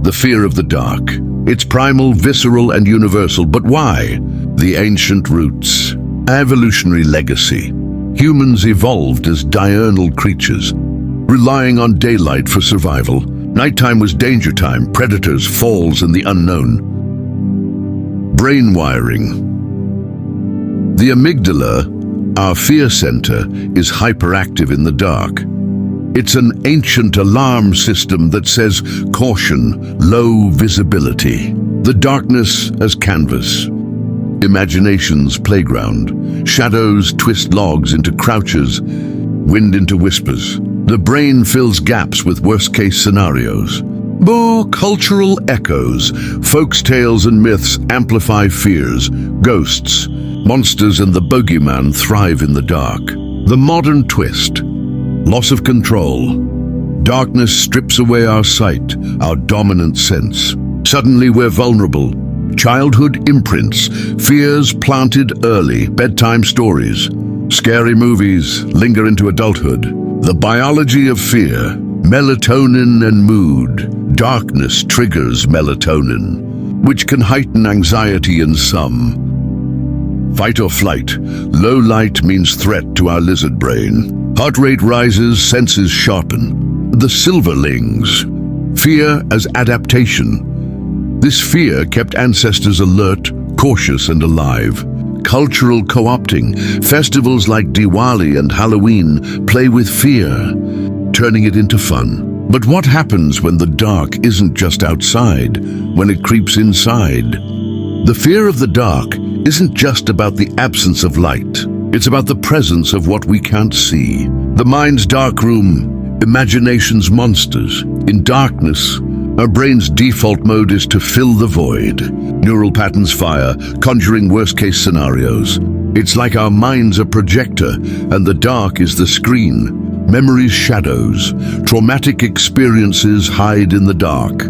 The fear of the dark. It's primal, visceral, and universal. But why? The ancient roots. Evolutionary legacy. Humans evolved as diurnal creatures, relying on daylight for survival. Nighttime was danger time, predators, falls, and the unknown. Brain wiring. The amygdala, our fear center, is hyperactive in the dark. It's an ancient alarm system that says caution, low visibility. The darkness as canvas. Imagination's playground. Shadows twist logs into crouches, wind into whispers. The brain fills gaps with worst-case scenarios. More cultural echoes. Folks' tales and myths amplify fears. Ghosts, monsters, and the bogeyman thrive in the dark. The modern twist. Loss of control. Darkness strips away our sight, our dominant sense. Suddenly we're vulnerable. Childhood imprints, fears planted early, bedtime stories. Scary movies linger into adulthood. The biology of fear, melatonin and mood. Darkness triggers melatonin, which can heighten anxiety in some. Fight or flight. Low light means threat to our lizard brain. Heart rate rises, senses sharpen. The silverlings. Fear as adaptation. This fear kept ancestors alert, cautious, and alive. Cultural co-opting. Festivals like Diwali and Halloween play with fear, turning it into fun. But what happens when the dark isn't just outside, when it creeps inside? The fear of the dark isn't just about the absence of light. It's about the presence of what we can't see. The mind's dark room, imagination's monsters. In darkness, our brain's default mode is to fill the void. Neural patterns fire, conjuring worst-case scenarios. It's like our mind's a projector, and the dark is the screen. Memories, shadows, traumatic experiences hide in the dark,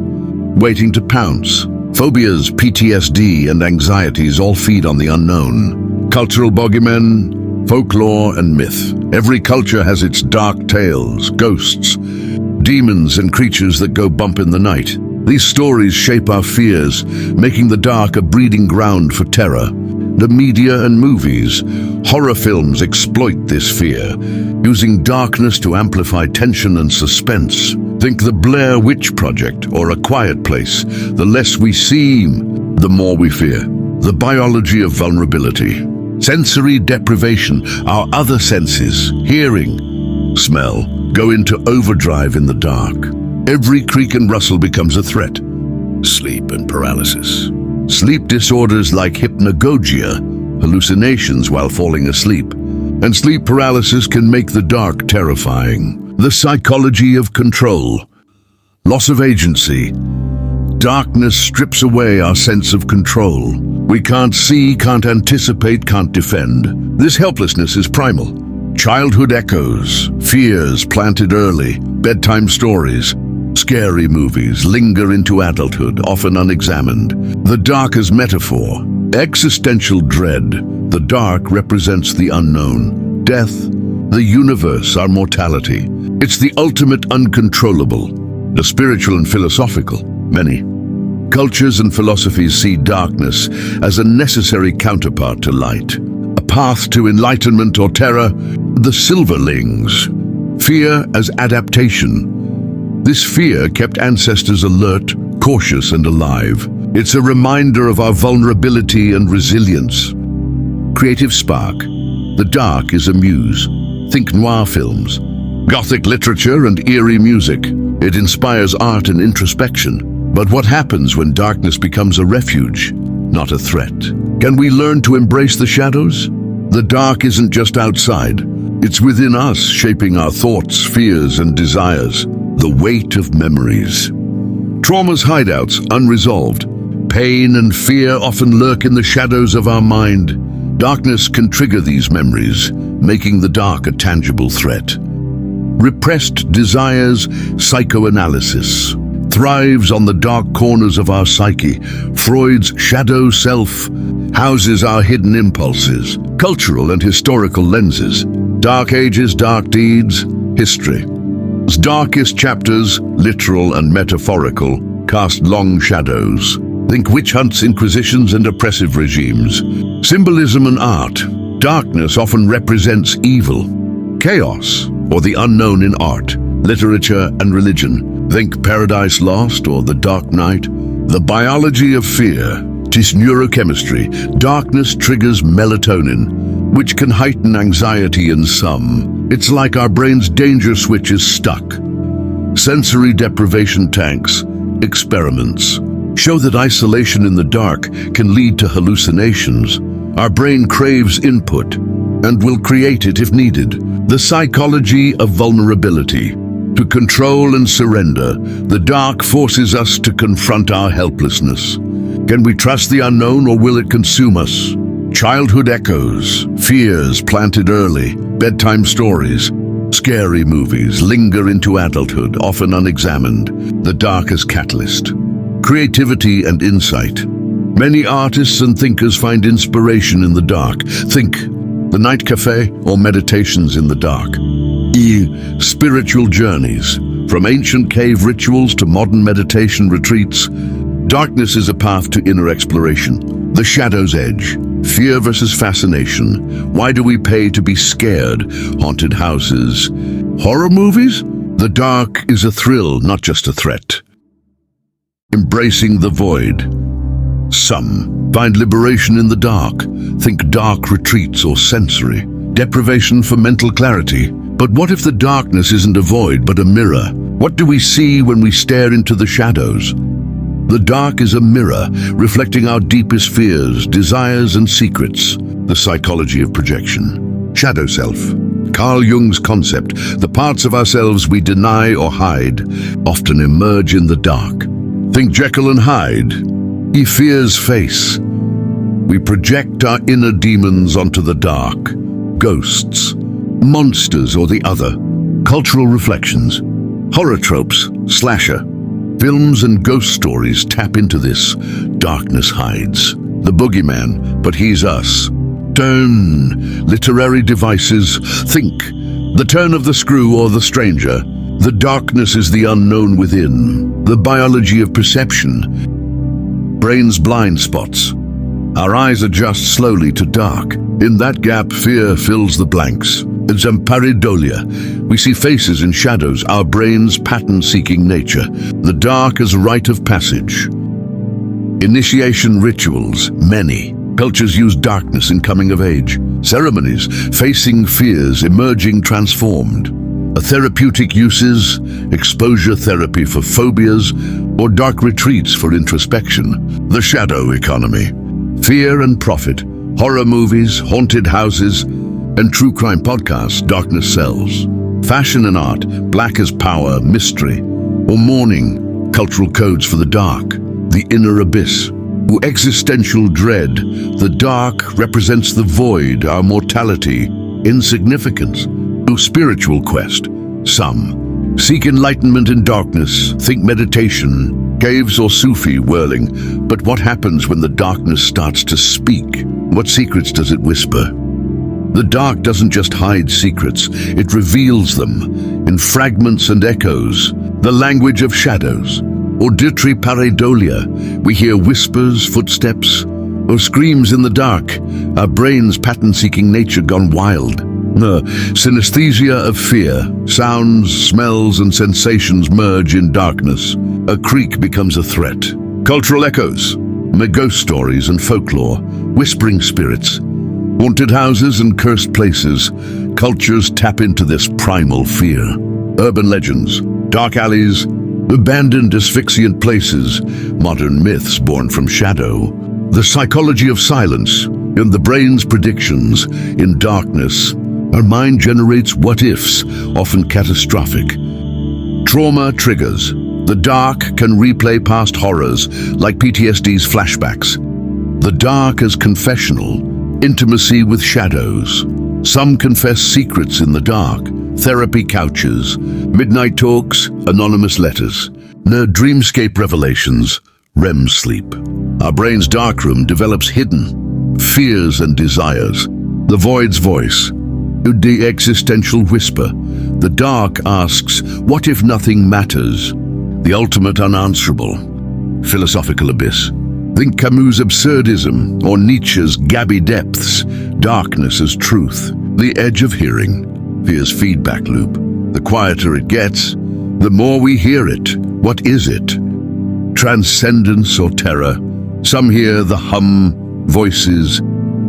waiting to pounce. Phobias, PTSD, and anxieties all feed on the unknown. Cultural bogeymen, folklore, and myth. Every culture has its dark tales, ghosts, demons, and creatures that go bump in the night. These stories shape our fears, making the dark a breeding ground for terror. The media and movies, horror films exploit this fear, using darkness to amplify tension and suspense. Think the Blair Witch Project or A Quiet Place. The less we see, the more we fear. The biology of vulnerability. Sensory deprivation. Our other senses, hearing, smell, go into overdrive in the dark. Every creak and rustle becomes a threat. Sleep and paralysis. Sleep disorders like hypnagogia, hallucinations while falling asleep. And sleep paralysis can make the dark terrifying. The psychology of control. Loss of agency. Darkness strips away our sense of control. We can't see, can't anticipate, can't defend. This helplessness is primal. Childhood echoes, fears planted early, bedtime stories, scary movies linger into adulthood, often unexamined. The dark as metaphor. Existential dread. The dark represents the unknown. Death, the universe, our mortality. It's the ultimate uncontrollable. The spiritual and philosophical. Many cultures and philosophies see darkness as a necessary counterpart to light. A path to enlightenment or terror. The silverlings. Fear as adaptation. This fear kept ancestors alert, cautious, and alive. It's a reminder of our vulnerability and resilience. Creative spark. The dark is a muse. Think noir films, gothic literature, and eerie music. It inspires art and introspection. But what happens when darkness becomes a refuge, not a threat? Can we learn to embrace the shadows? The dark isn't just outside. It's within us, shaping our thoughts, fears, and desires. The weight of memories. Trauma's hideouts, unresolved. Pain and fear often lurk in the shadows of our mind. Darkness can trigger these memories, making the dark a tangible threat. Repressed desires, psychoanalysis. Thrives on the dark corners of our psyche. Freud's shadow self houses our hidden impulses. Cultural and historical lenses. Dark ages, dark deeds, history. Darkest chapters, literal and metaphorical, cast long shadows. Think witch hunts, inquisitions, and oppressive regimes. Symbolism and art. Darkness often represents evil, chaos, or the unknown in art, literature, and religion. Think Paradise Lost or The Dark Knight. The biology of fear. Tis neurochemistry. Darkness triggers melatonin, which can heighten anxiety in some. It's like our brain's danger switch is stuck. Sensory deprivation tanks. Experiments show that isolation in the dark can lead to hallucinations. Our brain craves input and will create it if needed. The psychology of vulnerability. To control and surrender, the dark forces us to confront our helplessness. Can we trust the unknown, or will it consume us? Childhood echoes, fears planted early, bedtime stories, scary movies linger into adulthood, often unexamined. The dark as catalyst. Creativity and insight. Many artists and thinkers find inspiration in the dark. Think The Night Cafe or Meditations in the Dark. Spiritual journeys. From ancient cave rituals to modern meditation retreats, darkness is a path to inner exploration. The shadow's edge. Fear versus fascination. Why do we pay to be scared? Haunted houses. Horror movies? The dark is a thrill, not just a threat. Embracing the void. Some find liberation in the dark. Think dark retreats or sensory deprivation for mental clarity. But what if the darkness isn't a void but a mirror? What do we see when we stare into the shadows? The dark is a mirror, reflecting our deepest fears, desires, and secrets. The psychology of projection. Shadow self. Carl Jung's concept. The parts of ourselves we deny or hide often emerge in the dark. Think Jekyll and Hyde. He fears face. We project our inner demons onto the dark. Ghosts, monsters, or the other. Cultural reflections. Horror tropes, slasher. Films and ghost stories tap into this. Darkness hides. The boogeyman, but he's us. Turn. Literary devices. Think. The turn of the screw or the stranger. The darkness is the unknown within. The biology of perception. Brain's blind spots. Our eyes adjust slowly to dark. In that gap, fear fills the blanks. In pareidolia, we see faces and shadows, our brain's pattern-seeking nature. The dark as a rite of passage. Initiation rituals, many. Cultures use darkness in coming of age. Ceremonies, facing fears, emerging transformed. Therapeutic uses, exposure therapy for phobias, or dark retreats for introspection. The shadow economy. Fear and profit. Horror movies, haunted houses, and true crime podcasts, darkness sells. Fashion and art, black as power, mystery, or mourning, cultural codes for the dark, the inner abyss. Existential dread, the dark represents the void, our mortality, insignificance. Spiritual quest, some seek enlightenment in darkness, think meditation, caves or Sufi whirling. But what happens when the darkness starts to speak? What secrets does it whisper? The dark doesn't just hide secrets, it reveals them in fragments and echoes, the language of shadows. Auditory pareidolia, we hear whispers, footsteps, or screams in the dark, our brain's pattern-seeking nature gone wild. Synesthesia of fear, sounds, smells, and sensations merge in darkness. A creak becomes a threat. Cultural echoes, ghost stories and folklore, whispering spirits, haunted houses and cursed places. Cultures tap into this primal fear. Urban legends, dark alleys, abandoned asphyxiant places, modern myths born from shadow. The psychology of silence, and the brain's predictions. In darkness, our mind generates what-ifs, often catastrophic. Trauma triggers. The dark can replay past horrors, like PTSD's flashbacks. The dark as confessional, intimacy with shadows. Some confess secrets in the dark. Therapy couches, midnight talks, anonymous letters. Dreamscape revelations, REM sleep. Our brain's darkroom develops hidden fears and desires. The void's voice, the existential whisper. The dark asks, what if nothing matters? The ultimate unanswerable. philosophical abyss. Think Camus' absurdism or Nietzsche's gabby depths. Darkness as truth. The edge of hearing. Fear's feedback loop. The quieter it gets, the more we hear it. What is it? Transcendence or terror? Some hear the hum, voices,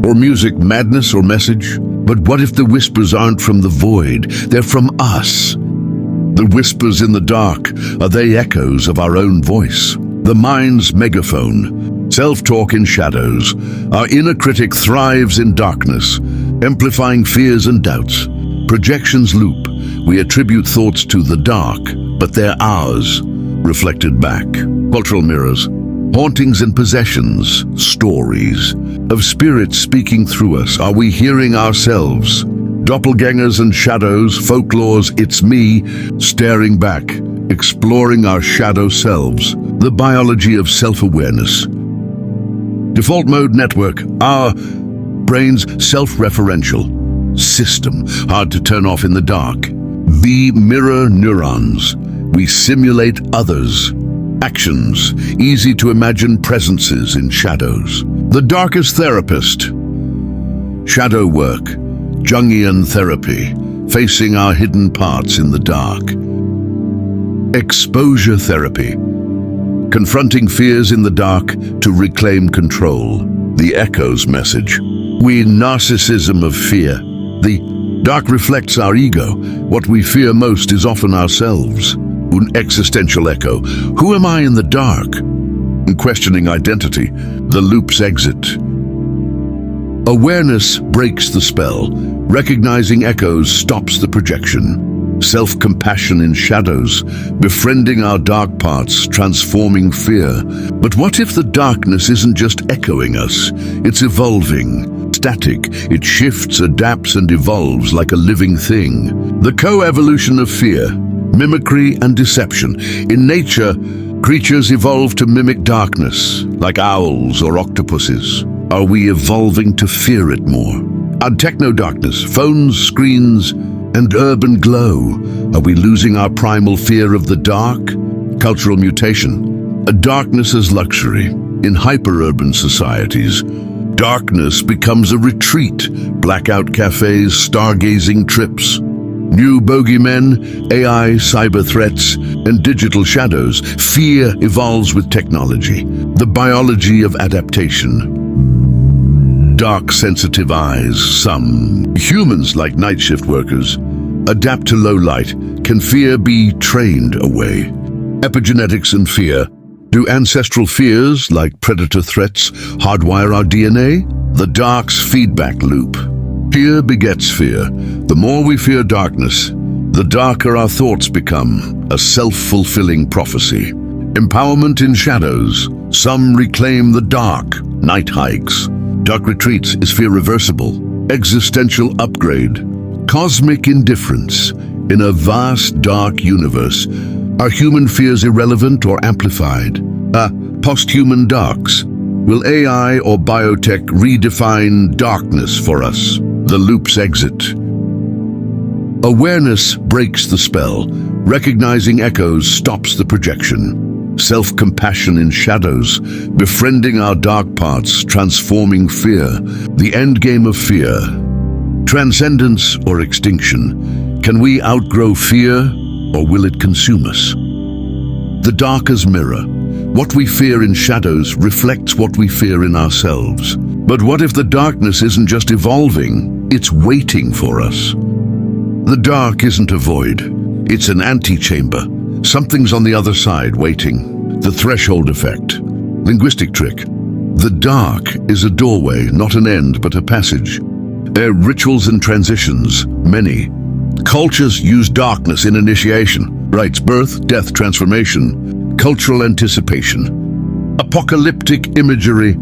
or music, madness or message. But what if the whispers aren't from the void? They're from us. The whispers in the dark, are they echoes of our own voice? The mind's megaphone. Self-talk in shadows. Our inner critic thrives in darkness, amplifying fears and doubts. Projections loop. We attribute thoughts to the dark, but they're ours, reflected back. Cultural mirrors. Hauntings and possessions, stories of spirits speaking through us. Are we hearing ourselves? Doppelgangers and shadows, folklore's it's me, staring back, exploring our shadow selves. The biology of self-awareness. Default mode network, our brain's self-referential system, hard to turn off in the dark. The mirror neurons, we simulate others. Actions, easy to imagine presences in shadows. The darkest therapist. Shadow work, Jungian therapy, facing our hidden parts in the dark. Exposure therapy, confronting fears in the dark to reclaim control. The echoes message. We narcissism of fear. The dark reflects our ego. What we fear most is often ourselves. An existential echo. Who am I in the dark? Questioning identity. The loop's exit. Awareness breaks the spell. Recognizing echoes stops the projection. Self-compassion in shadows. Befriending our dark parts, transforming fear. But what if the darkness isn't just echoing us? It's evolving. Static. It shifts, adapts, and evolves like a living thing. The co-evolution of fear. Mimicry and deception. In nature, creatures evolve to mimic darkness, like owls or octopuses. Are we evolving to fear it more? Our techno-darkness, phones, screens, and urban glow. Are we losing our primal fear of the dark? Cultural mutation. A darkness as luxury. In hyper-urban societies, darkness becomes a retreat. Blackout cafes, stargazing trips. New bogeymen, AI, cyber threats, and digital shadows. Fear evolves with technology. The biology of adaptation. Dark sensitive eyes, some humans like night shift workers, adapt to low light. Can fear be trained away? Epigenetics and fear. Do ancestral fears, like predator threats, hardwire our DNA? The dark's feedback loop. Fear begets fear. The more we fear darkness, the darker our thoughts become, a self-fulfilling prophecy. Empowerment in shadows. Some reclaim the dark. Night hikes. Dark retreats. Is fear reversible? Existential upgrade. Cosmic indifference. In a vast dark universe, are human fears irrelevant or amplified? Post-human darks. Will AI or biotech redefine darkness for us? The loop's exit. Awareness breaks the spell. Recognizing echoes stops the projection. Self-compassion in shadows. Befriending our dark parts, transforming fear. The endgame of fear. Transcendence or extinction. Can we outgrow fear, or will it consume us? The dark as mirror. What we fear in shadows reflects what we fear in ourselves. But what if the darkness isn't just evolving, it's waiting for us? The dark isn't a void, it's an antechamber. Something's on the other side waiting. The threshold effect. Linguistic trick. The dark is a doorway, not an end, but a passage. There are rituals and transitions, many. Cultures use darkness in initiation. Rites, birth, death, transformation. Cultural anticipation. Apocalyptic imagery,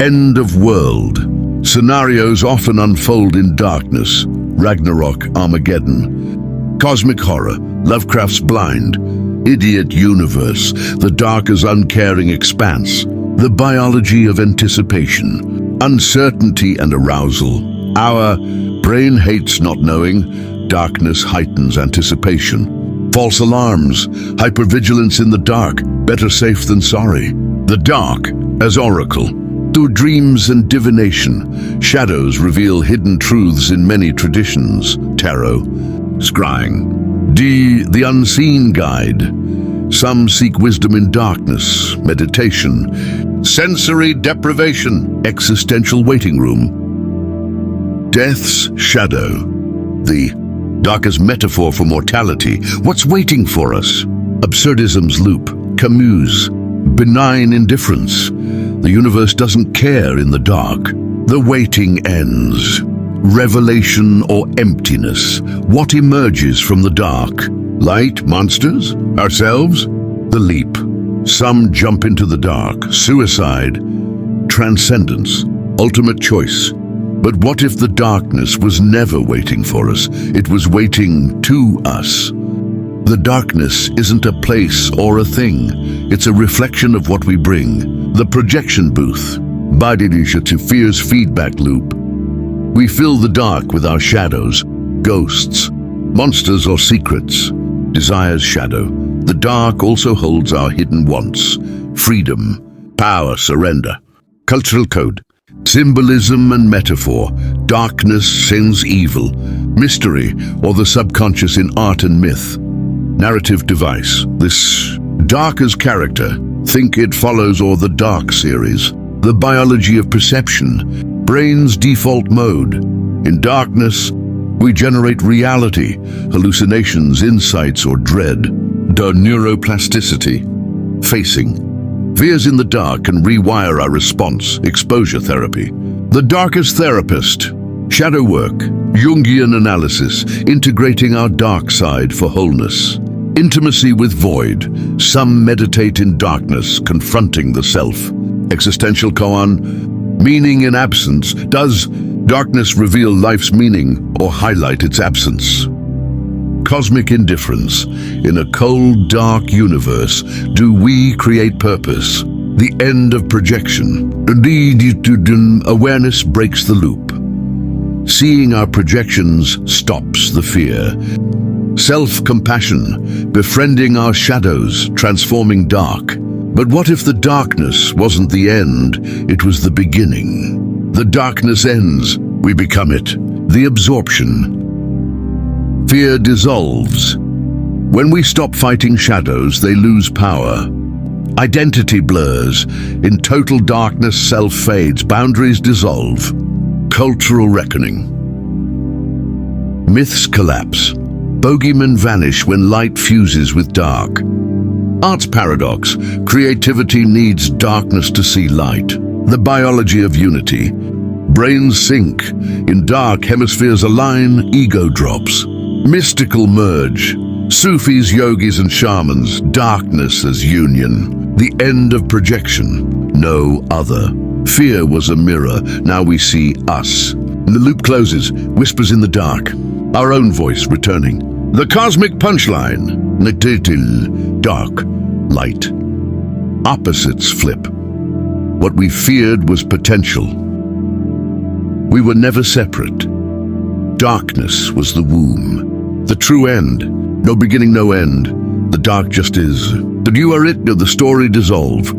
end of world. Scenarios often unfold in darkness. Ragnarok, Armageddon. Cosmic horror, Lovecraft's Blind. Idiot universe, the dark as uncaring expanse. The biology of anticipation. Uncertainty and arousal. Our brain hates not knowing. Darkness heightens anticipation. False alarms, hypervigilance in the dark, better safe than sorry. The dark as oracle. Through dreams and divination, shadows reveal hidden truths in many traditions. Tarot, scrying. The unseen guide. Some seek wisdom in darkness, meditation, sensory deprivation, existential waiting room. Death's shadow. The darkest metaphor for mortality. What's waiting for us? Absurdism's loop. Camus, benign indifference. The universe doesn't care in the dark. The waiting ends. Revelation or emptiness. What emerges from the dark? Light, monsters, ourselves? The leap. Some jump into the dark. Suicide. Transcendence. Ultimate choice. But what if the darkness was never waiting for us? It was waiting to us. The darkness isn't a place or a thing. It's a reflection of what we bring. The projection booth. Body initiative fears feedback loop. We fill the dark with our shadows, ghosts, monsters or secrets. Desire's shadow. The dark also holds our hidden wants. Freedom, power, surrender. Cultural code. Symbolism and metaphor. Darkness sends evil. Mystery or the subconscious in art and myth. Narrative device. This dark as character. Think It Follows or the Dark series. The biology of perception. Brain's default mode. In darkness, we generate reality, hallucinations, insights, or dread. The neuroplasticity. Facing. Fears in the dark can rewire our response. Exposure therapy. The darkest therapist. Shadow work. Jungian analysis. Integrating our dark side for wholeness. Intimacy with void. Some meditate in darkness, confronting the self. Existential koan. Meaning in absence. Does darkness reveal life's meaning or highlight its absence? Cosmic indifference. In a cold, dark universe, do we create purpose? The end of projection. Awareness breaks the loop. Seeing our projections stops the fear. Self-compassion. Befriending our shadows, transforming dark. But what if the darkness wasn't the end, it was the beginning? The darkness ends, we become it. The absorption. Fear dissolves. When we stop fighting shadows, they lose power. Identity blurs. In total darkness, self fades, boundaries dissolve. Cultural reckoning. Myths collapse. Bogeymen vanish when light fuses with dark. Art's paradox. Creativity needs darkness to see light. The biology of unity. Brains sync. In dark, hemispheres align, ego drops. Mystical merge. Sufis, yogis, and shamans. Darkness as union. The end of projection. No other. Fear was a mirror. Now we see us. The loop closes. Whispers in the dark. Our own voice returning. The cosmic punchline. Dark. Light. Opposites flip. What we feared was potential. We were never separate. Darkness was the womb. The true end. No beginning, no end. The dark just is. That you are it, the story dissolve.